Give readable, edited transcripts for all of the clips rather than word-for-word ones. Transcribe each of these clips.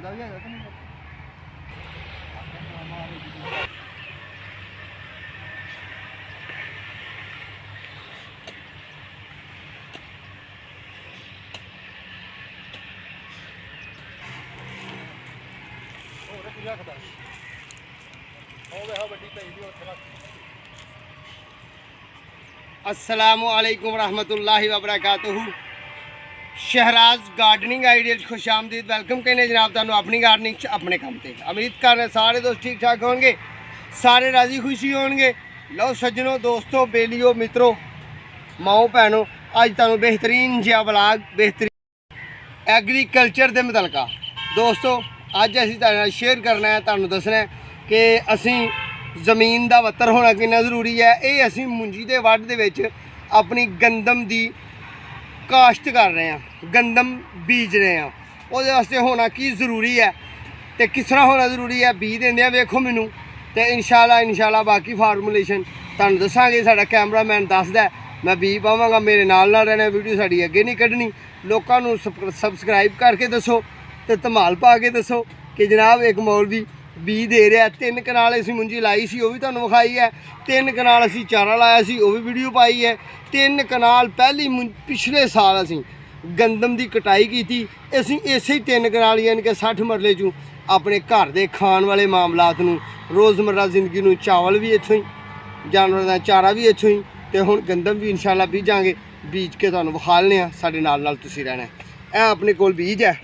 ਹੁੰਦਾ ਵੀ ਹੈਗਾ ਕਿ ਨਹੀਂ ਹੋਰ ਕੀ ਰੱਖਦਾ ਉਹ ਵੇ ਵੱਡੀ ਪਈ ਦੀ ਉੱਥੇ ਰੱਖ। अस्सलामु अलैकुम रहमतुल्लाहि व बरकातुहू। शहराज गार्डनिंग आइडियल खुश आमदीद वेलकम कहने जनाब तुहानू अपनी गार्डनिंग अपने काम ते उम्मीद कर रहे सारे दोस्त ठीक ठाक होंगे, सारे राजी खुशी होंगे। लो सज्जनों दोस्तों बेलियो मित्रों माओ भैनों अज तुहानू बेहतरीन जिहा व्लॉग बेहतरीन एग्रीकल्चर के मुतलका दोस्तों अज असीं तुहाडे नाल शेयर करना है, तुहानू दसना है कि असीं ਜ਼ਮੀਨ ਦਾ ਵੱਤਰ ਹੋਣਾ ਕਿੰਨਾ ਜ਼ਰੂਰੀ ਹੈ। ਇਹ ਅਸੀਂ ਮੁੰਜੀ ਦੇ ਵੱਢ ਦੇ ਵਿੱਚ ਆਪਣੀ ਗੰਦਮ ਦੀ ਕਾਸ਼ਤ ਕਰ ਰਹੇ ਹਾਂ, ਗੰਦਮ ਬੀਜ ਰਹੇ ਹਾਂ। ਉਹਦੇ ਵਾਸਤੇ ਹੋਣਾ ਕੀ ਜ਼ਰੂਰੀ ਹੈ ਤੇ ਕਿਸ ਤਰ੍ਹਾਂ ਹੋਣਾ ਜ਼ਰੂਰੀ ਹੈ ਬੀਜ ਦਿੰਦੇ ਆ ਵੇਖੋ ਮੈਨੂੰ ਤੇ ਇਨਸ਼ਾਅੱਲਾ ਬਾਕੀ ਫਾਰਮੂਲੇਸ਼ਨ ਤੁਹਾਨੂੰ ਦੱਸਾਂਗੇ। ਸਾਡਾ ਕੈਮਰਾਮੈਨ ਦੱਸਦਾ ਮੈਂ ਬੀਜ ਪਾਵਾਂਗਾ, ਮੇਰੇ ਨਾਲ ਰਹਿਣਾ, ਵੀਡੀਓ ਸਾਡੀ ਅੱਗੇ ਨਹੀਂ ਕੱਢਣੀ। ਲੋਕਾਂ ਨੂੰ ਸਬਸਕ੍ਰਾਈਬ ਕਰਕੇ ਦੱਸੋ ਤੇ ਧਮਾਲ ਪਾ ਕੇ ਦੱਸੋ ਕਿ ਜਨਾਬ ਇੱਕ ਮੌਲਵੀ बीज दे रहा। 3 कनाल असी मुंजी लाई सी, वो भी तुहानू विखाई है। 3 कनाल असी चारा लाया सी, वो भी वीडियो पाई है। 3 कनाल पहली पिछले साल असी गंदम की कटाई की थी। असी इसे ही 3 कनाल यानी कि 60 मरले चों अपने घर के खाण वाले मामलात नूं रोज़मर्रा जिंदगी नूं चावल भी इत्थों ही, जानवरों का चारा भी इत्थों ही ते हुण गंदम भी इंशाअल्लाह बीजांगे। बीज के तुहानू विखा लैने आ, साडे नाल तुसीं रहना। यह अपने कोल बीज है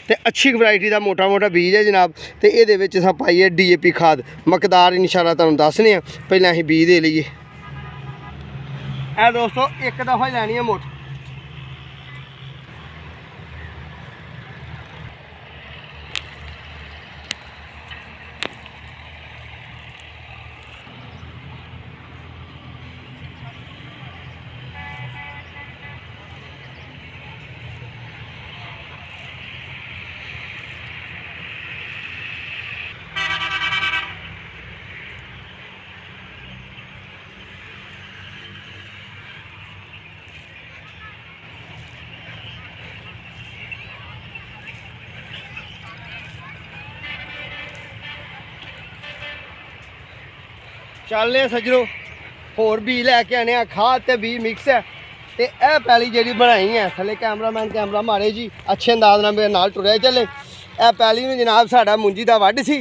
तो अच्छी वैरायटी का मोटा मोटा बीज है जनाब। तो ये अस पाई है DAP खाद मकदार इंशाअल्लाह तुहानू दसने। पहले असीं बीज दे लीए। दोस्तों एक दफ़ा ही लैनी है मुठ। चलने सज्जनों होर बीज लैके आने खाद ते बीज मिक्स है। तो यह पैली जी बनाई है थले कैमरामैन कैमरा मारे जी अच्छे अंदाज नाल मेरे नाल टुरिया चले। यह पैली में जनाब साडा मुंजी का वढ सी।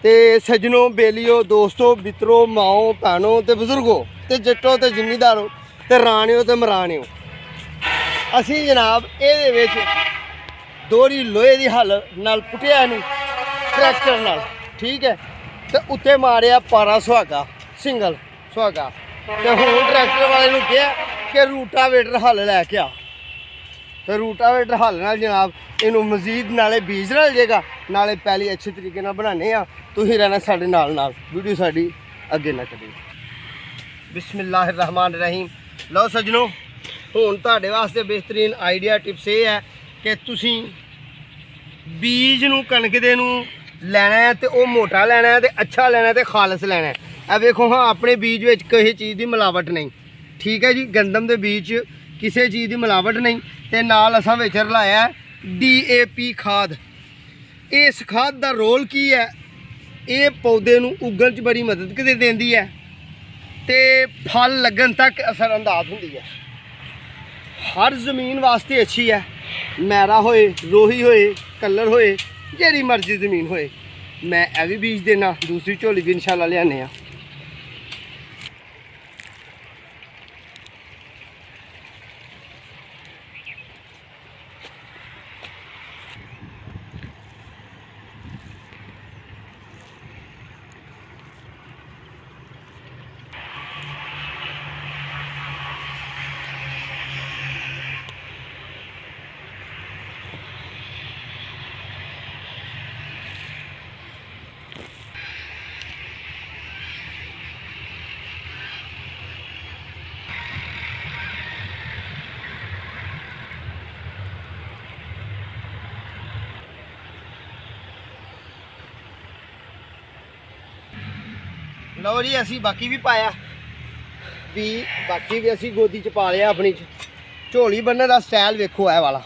तो सज्जनों बेलियो दोस्तों मित्रों माओ भैनों तो बजुर्गो तो जट्टो तो जिमीदारो तो राणियों तो मराणियों असी जनाब ये दोहरी लोहे की हल नाल पुटिया नूं ट्रैक्टर नाल ठीक है। तो उत्ते मारिया पारा सुहागा सिंगल सुहागा। तो हुण ट्रैक्टर वाले नूं कहा कि रूटावेटर हल लैके आ। तो रूटावेटर हल नाल जनाब इनू मजीद नाले बीज रल जाएगा नाले पहली अच्छे तरीके नाल बनाने आ। तुसीं रहना साडे नाल वीडियो साडी अगे ना करियो। बिस्मिल्लाहिर रहमान रहीम। लो सज्जनों हुण तुहाडे वास्ते बेहतरीन आइडिया टिप्स ये है कि तुसीं बीज नूं कणक दे नूं लैना है तो वह मोटा लैना है तो अच्छा लैना है तो खालस लैना है। अब देखो हाँ अपने बीज में किसी चीज़ की मिलावट नहीं ठीक है जी। गंदम के बीज किसी चीज़ की मिलावट नहीं। तो नाल असां विच रलाया DAP खाद। इस खाद का रोल की है, ये पौधे नूं उगण च बड़ी मदद देंदी है तो फल लगन तक असरअंदाज हुंदी है। हर ज़मीन वास्ते अच्छी है, मैरा होए रोही होए कलर होए जेरी मर्जी ज़मीन होए। मैं यह भी बीज देना, दूसरी झोली भी इंशाल्लाह लियाने। लो जी असी बाकी भी पाया भी बाकी भी असी गोदी च पा लिया। अपनी झोली बनने का स्टाइल वेखो है वाला।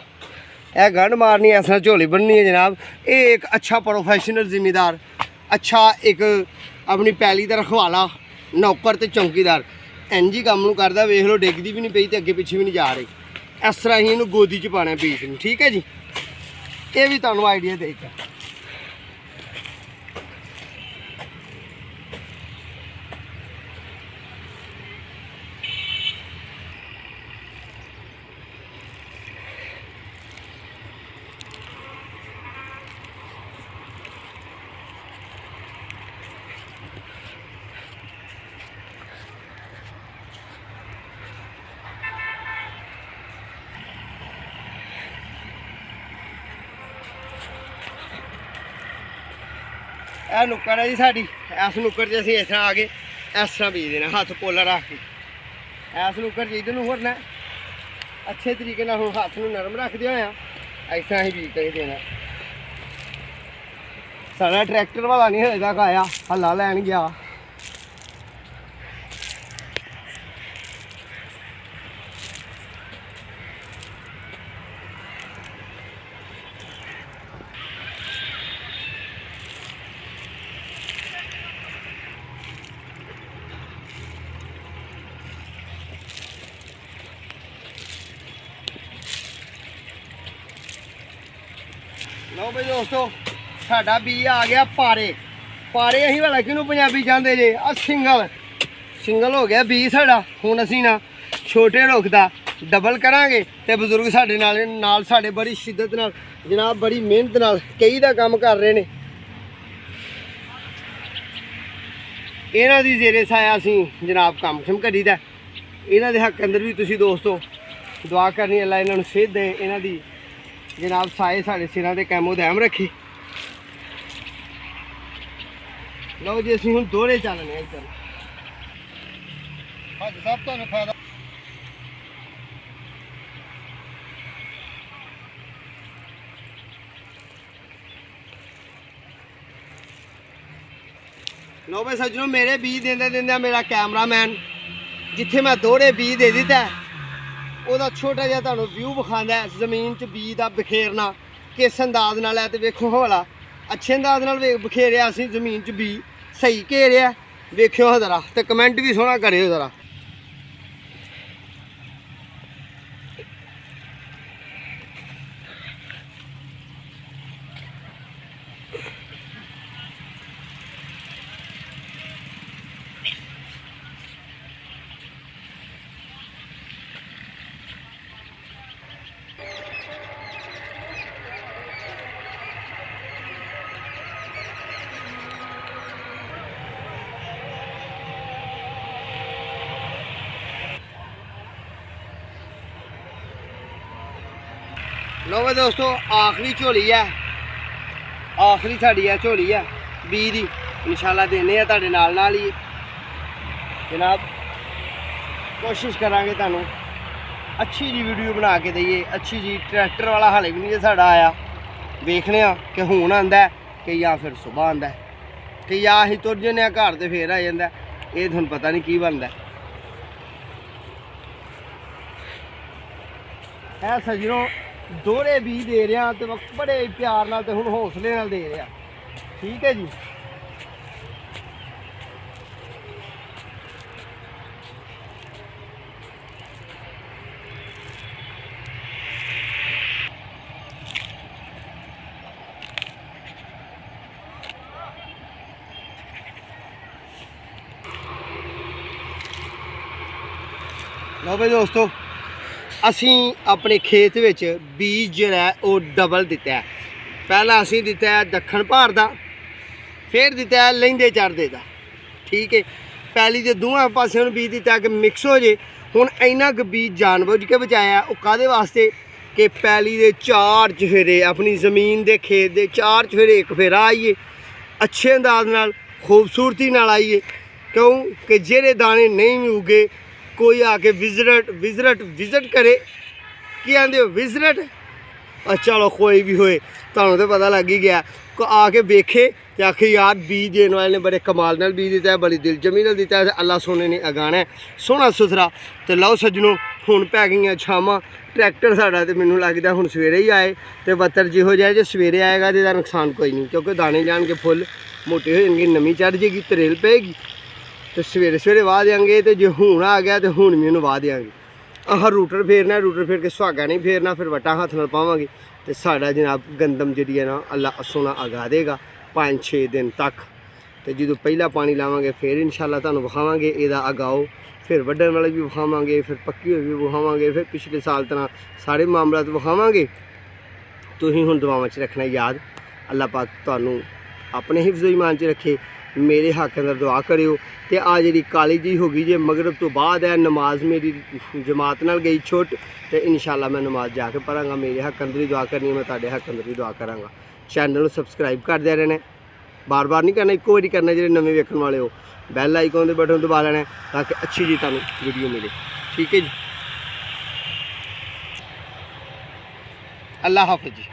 यह गंढ मारनी है, इस तरह झोली बननी है जनाब। ये एक अच्छा प्रोफेशनल जिमीदार, अच्छा एक अपनी पैली का रखवाला, नौकर तो चौकीदार इंज ही काम करता। वेख लो डिगदी भी नहीं पई तो अगे पिछे भी नहीं जा रही। इस तरह ही इन्हू गोदी च पाना बीज में, ठीक है जी। ये भी तुहानू आइडिया दे दिता। यह नुक्कड़ है जी साड़ी। इस नुक्कड़ च असीं इस तरह आ गए, इस तरह बीज देना हथ पोला रख के। इस नुक्कड़ च इधर नूं होरना अच्छे तरीके नाल, हुण हथ नूं नरम रखदे होया इस तरह ही बीज के देना। साडा ट्रैक्टर वाला नहीं हजे तक आया, हल्ला लैन गया। लो भाई दोस्तों, साडा बी आ गया पारे। पारे असीं वाला किनू पंजाबी चाहते जे, सिंगल सिंगल हो गया बी साडा। हुण असीं ना छोटे रुख दा डबल करांगे ते बजुर्ग साडे नाल साडे बड़ी शिद्दत नाल जनाब, बड़ी मेहनत नाल कई दा काम कर रहे ने। इन्हां दी जेरे साया असीं जनाब काम शम करीदा। इन्हां दे हक अंदर भी तुसीं दोस्तों दुआ करनी, अल्लाह इन्हां नूं सेहत दे, इन्हां दी जनाब साए साढ़े सिरों के कैमो दैम रखे। लो जी असीं हुण दोहरे चलने इधर। हाँ सब तो फायदा। लो भाई सज्जनों, मेरे बी देंदे देंदे मेरा कैमरामैन जिथे मैं दोहरे बी दे दिता है, ਉਹਦਾ छोटा ਜਿਹਾ ਤੁਹਾਨੂੰ व्यू ਵਿਖਾਉਂਦਾ है ਜ਼ਮੀਨ 'ਚ ਬੀ ਦਾ ਬਖੇਰਨਾ किस अंदाज नाल है। तो वेखो हवाला अच्छे अंदाज नाल बखेरिया असीं जमीन 'ਚ बी सही घेरिया। वेखियो ज़रा तो कमेंट भी सोहना करियो ज़रा। लो भाई दोस्तों, आखिरी झोली है, आखिरी साड़ी है झोली है बी दी। इंशाल्लाह देने तुहाडे नाल ही जनाब। कोशिश करांगे तुहानू अच्छी जी वीडियो बना के दईए, अच्छी जी। ट्रैक्टर वाला हाले भी नहीं साड़ा आया, देखने कि हुण आंदा है कि या फिर सुबह आंदा है कि या असीं तुर जन्ने घर ते फिर आ जांदा। ये तुहानू पता नहीं की बनदा है। सज्जनों दोहरे बी दे रहा तो बड़े प्यार नाल ते हुण हौसले नाल दे रहा, ठीक है जी। लो भाई दोस्तों, असी अपने खेत विच बीज जिहड़ा है वो डबल दिता है। पहला असी दिता है दक्षिण भार का, फिर दिता है लहिंदे चढ़दे का, ठीक है। पैली के दोवां पासों बीज दिता कि मिक्स हो जाए। हुण इन्ना क बीज जानबूझ के बचाया, वो काहदे वास्ते कि पैली के 4 चफेरे अपनी ज़मीन के खेत के 4 चफेरे एक फेरा आइए, अच्छे अंदाज नाल खूबसूरती नाल आइए। क्यों कि जेरे दाने नहीं भी उगे, कोई आके विजिट करे, की आंदे हो विजिट, चलो कोई भी होए तुहानू तो पता लग ही गया, आके वेखे ਤੇ ਆਖੇ ਯਾਰ ਬੀਜ ਦੇਣ ਵਾਲੇ ਨੇ ਬੜੇ ਕਮਾਲ ਨਾਲ ਬੀਜ ਦਿੱਤਾ, ਬੜੀ ਦਿਲਜਮੀ ਨਾਲ ਦਿੱਤਾ, ਅੱਲਾ ਸੋਨੇ ਨੇ ਅਗਾਣਾ ਸੋਹਣਾ ਸੁਥਰਾ। ਤੇ ਲਓ ਸੱਜਣੋ ਹੁਣ ਪੈ ਗਈਆਂ ਛਾਵਾਂ। ਟਰੈਕਟਰ ਸਾਡਾ ਤੇ ਮੈਨੂੰ ਲੱਗਦਾ ਹੁਣ ਸਵੇਰੇ ਹੀ ਆਏ, ਤੇ ਬੱਤਰ ਜਿਹੋ ਜਿਹਾ ਜੇ ਸਵੇਰੇ ਆਏਗਾ ਤੇ ਇਹਦਾ ਨੁਕਸਾਨ ਕੋਈ ਨਹੀਂ, ਕਿਉਂਕਿ ਦਾਣੇ ਜਾਣ ਕੇ ਫੁੱਲ ਮੋਟੇ ਹੋ ਜਾਣਗੇ, ਨਵੀਂ ਚੜ੍ਹ ਜੇਗੀ, ਤਰੇਲ ਪਏਗੀ, ਤੇ ਸਵੇਰੇ ਸਵੇਰੇ ਵਾਹ ਦਿਆਂਗੇ। ਤੇ ਜੇ ਹੁਣ ਆ ਗਿਆ ਤੇ ਹੁਣ ਵੀ ਉਹਨੂੰ ਵਾਹ ਦਿਆਂਗੇ। ਆਹ ਰੂਟਰ ਫੇਰਨਾ, ਰੂਟਰ ਫੇਰ ਕੇ ਸੁਹਾਗਾ ਨਹੀਂ ਫੇਰਨਾ, ਫਿਰ ਵਟਾ ਹੱਥ ਨਾਲ ਪਾਵਾਂਗੇ। ਤੇ ਸਾਡਾ ਜਨਾਬ ਗੰਦਮ ਜਿਹੜੀ ਹੈ ਨਾ ਅੱਲਾ ਸੋਨਾ ਅਗਾ ਦੇਗਾ 5-6 ਦਿਨ ਤੱਕ। ਤੇ ਜਦੋਂ ਪਹਿਲਾ ਪਾਣੀ ਲਾਵਾਂਗੇ ਫਿਰ ਇਨਸ਼ਾਅੱਲਾ ਤੁਹਾਨੂੰ ਵਿਖਾਵਾਂਗੇ ਇਹਦਾ ਅਗਾਓ, ਫਿਰ ਵੱਢਣ ਵਾਲੇ ਵੀ ਵਿਖਾਵਾਂਗੇ, ਫਿਰ ਪੱਕੀ ਹੋਈ ਵੀ ਵਿਖਾਵਾਂਗੇ, ਫਿਰ ਪਿਛਲੇ ਸਾਲ ਤਰ੍ਹਾਂ ਸਾਰੇ ਮਾਮਲਾਤ ਵਿਖਾਵਾਂਗੇ। ਤੁਸੀਂ ਹੁਣ ਦੁਆਵਾਂ 'ਚ ਰੱਖਣਾ ਯਾਦ। ਅੱਲਾ ਪਾਕ ਤੁਹਾਨੂੰ ਆਪਣੇ ਹਿਫਜ਼ ਈਮਾਨ 'ਚ ਰੱਖੇ। ਮੇਰੇ ਹੱਕ ਅੰਦਰ ਦੁਆ ਕਰਿਓ। ਤੇ ਆ ਜਿਹੜੀ ਕਾਲੀ ਜੀ ਹੋ ਗਈ ਜੇ ਮਗਰਬ ਤੋਂ ਬਾਅਦ ਹੈ, ਨਮਾਜ਼ ਮੇਰੀ ਜਮਾਤ ਨਾਲ ਗਈ ਛੁੱਟ, ਤੇ ਇਨਸ਼ਾਅੱਲਾ ਮੈਂ ਨਮਾਜ਼ ਜਾ ਕੇ ਪੜਾਂਗਾ। ਮੇਰੇ ਹੱਕ ਅੰਦਰ ਵੀ ਦੁਆ ਕਰਨੀ, ਮੈਂ ਤੁਹਾਡੇ ਹੱਕ ਅੰਦਰ ਵੀ ਦੁਆ ਕਰਾਂਗਾ। ਚੈਨਲ ਨੂੰ ਸਬਸਕ੍ਰਾਈਬ ਕਰਦੇ ਰਹਿਣਾ, ਬਾਰ ਬਾਰ ਨਹੀਂ ਕਰਨਾ, ਇੱਕੋ ਵਾਰੀ ਕਰਨਾ। ਜਿਹੜੇ ਨਵੇਂ ਵੇਖਣ ਵਾਲੇ ਹੋ ਬੈਲ ਆਈਕਨ ਦੇ ਬਟਨ ਦਬਾ ਲੈਣਾ ਤਾਂ ਕਿ ਅੱਛੀ ਜੀ ਤੁਹਾਨੂੰ ਵੀਡੀਓ ਮਿਲੇ। ਠੀਕ ਹੈ ਜੀ, ਅੱਲਾ ਹਾਫਿਜ਼ ਜੀ।